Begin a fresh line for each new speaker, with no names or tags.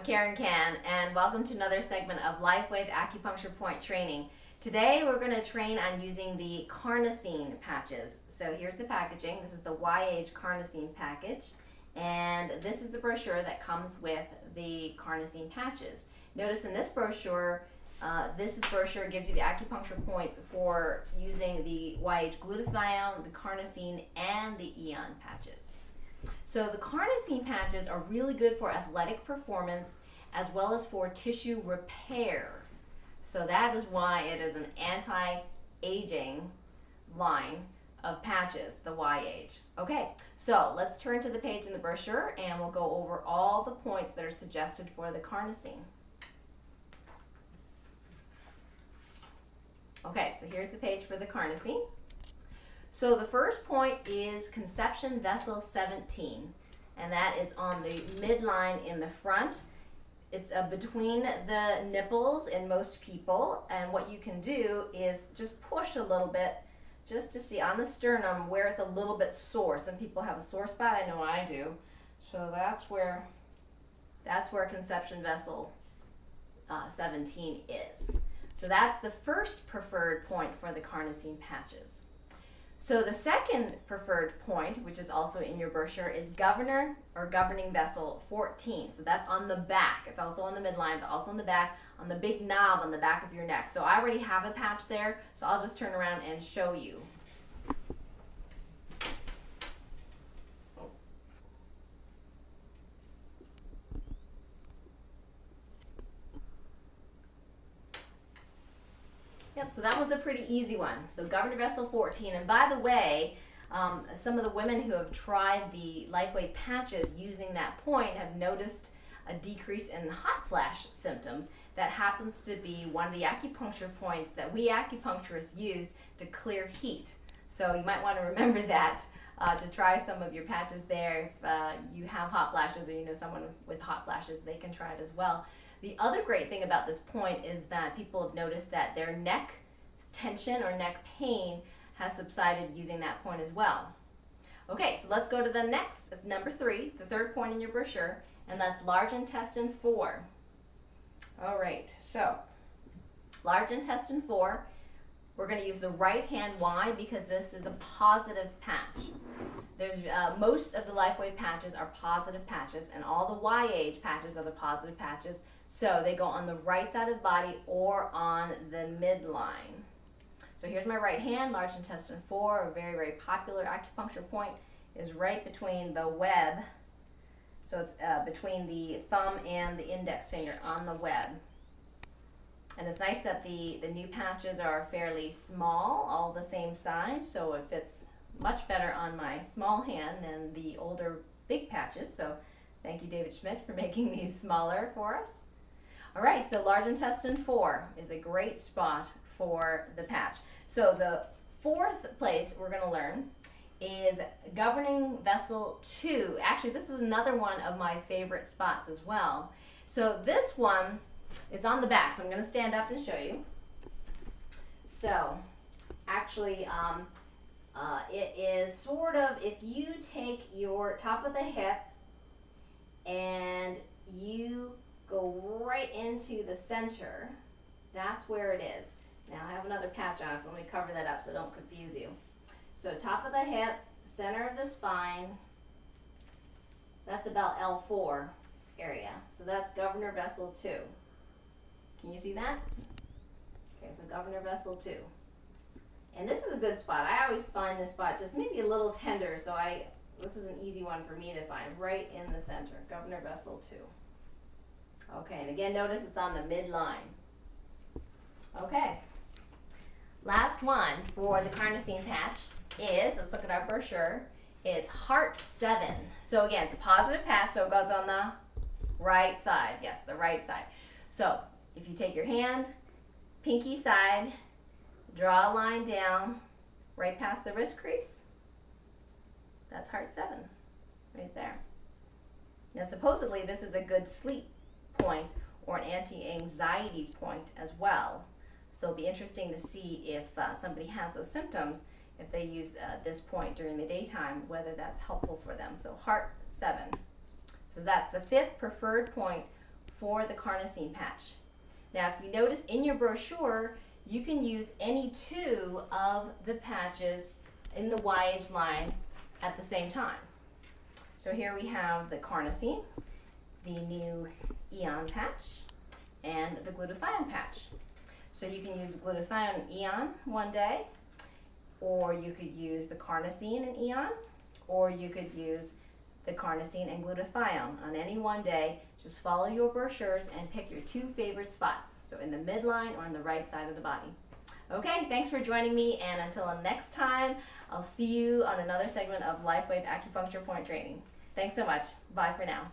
Karen Can, and welcome to another segment of LifeWave Acupuncture Point Training. Today we're going to train on using the Carnosine patches. So here's the packaging. This is the YH Carnosine package, and this is the brochure that comes with the Carnosine patches. Notice in this brochure, this brochure gives you the acupuncture points for using the YH glutathione, the Carnosine, and the Eon patches. So the Carnosine patches are really good for athletic performance as well as for tissue repair. So that is why it is an anti-aging line of patches, the YH. Okay, so let's turn to the page in the brochure and we'll go over all the points that are suggested for the Carnosine. Okay, so here's the page for the Carnosine. So the first point is conception vessel 17, and that is on the midline in the front. It's between the nipples in most people, and what you can do is just push a little bit just to see on the sternum where it's a little bit sore. Some people have a sore spot, I know I do. So that's where conception vessel 17 is. So that's the first preferred point for the Carnosine patches. So the second preferred point, which is also in your brochure, is governor or governing vessel 14. So that's on the back. It's also on the midline, but also on the back, on the big knob on the back of your neck. So I already have a patch there, so I'll just turn around and show you. Yep, so that one's a pretty easy one. So governor vessel 14, and by the way, some of the women who have tried the LifeWave patches using that point have noticed a decrease in hot flash symptoms. That happens to be one of the acupuncture points that we acupuncturists use to clear heat. So you might want to remember that to try some of your patches there. If you have hot flashes or you know someone with hot flashes, they can try it as well. The other great thing about this point is that people have noticed that their neck tension or neck pain has subsided using that point as well. Okay, so let's go to the next, number 3, the third point in your brochure, and that's large intestine 4. All right, so large intestine 4, we're going to use the right hand. Why? Because this is a positive patch. There's most of the LifeWave patches are positive patches, and all the YH patches are the positive patches. So they go on the right side of the body or on the midline. So here's my right hand, large intestine 4, a very, very popular acupuncture point, is right between the web. So it's between the thumb and the index finger on the web. And it's nice that the new patches are fairly small, all the same size, so it fits much better on my small hand than the older big patches. So thank you, David Schmidt, for making these smaller for us. All right, so large intestine 4 is a great spot for the patch. So the fourth place we're going to learn is governing vessel 2. Actually, this is another one of my favorite spots as well. So this one, it's on the back, so I'm going to stand up and show you. So actually, it is sort of, if you take your top of the hip and you go right into the center, that's where it is. Now I have another patch on, so let me cover that up so don't confuse you. So top of the hip, center of the spine, that's about L4 area. So that's governor vessel 2. Can you see that? Okay, so governor vessel 2. And this is a good spot. I always find this spot just maybe a little tender, so this is an easy one for me to find, right in the center, governor vessel 2. Okay, and again, notice it's on the midline. Okay, last one for the Carnosine patch is, let's look at our brochure, it's heart 7. So again, it's a positive patch, so it goes on the right side. Yes, the right side. So if you take your hand, pinky side, draw a line down right past the wrist crease, that's heart 7 right there. Now supposedly this is a good sleep point or an anti-anxiety point as well. So it'll be interesting to see if somebody has those symptoms, if they use this point during the daytime, whether that's helpful for them. So heart 7. So that's the 5th preferred point for the Carnosine patch. Now, if you notice in your brochure, you can use any two of the patches in the YH line at the same time. So here we have the Carnosine, the new Eon patch, and the glutathione patch. So you can use glutathione and Eon one day, or you could use the Carnosine and Eon, or you could use the Carnosine and glutathione on any one day. Just follow your brochures and pick your two favorite spots, so in the midline or on the right side of the body. Okay, thanks for joining me, and until next time, I'll see you on another segment of LifeWave Acupuncture Point Training. Thanks so much. Bye for now.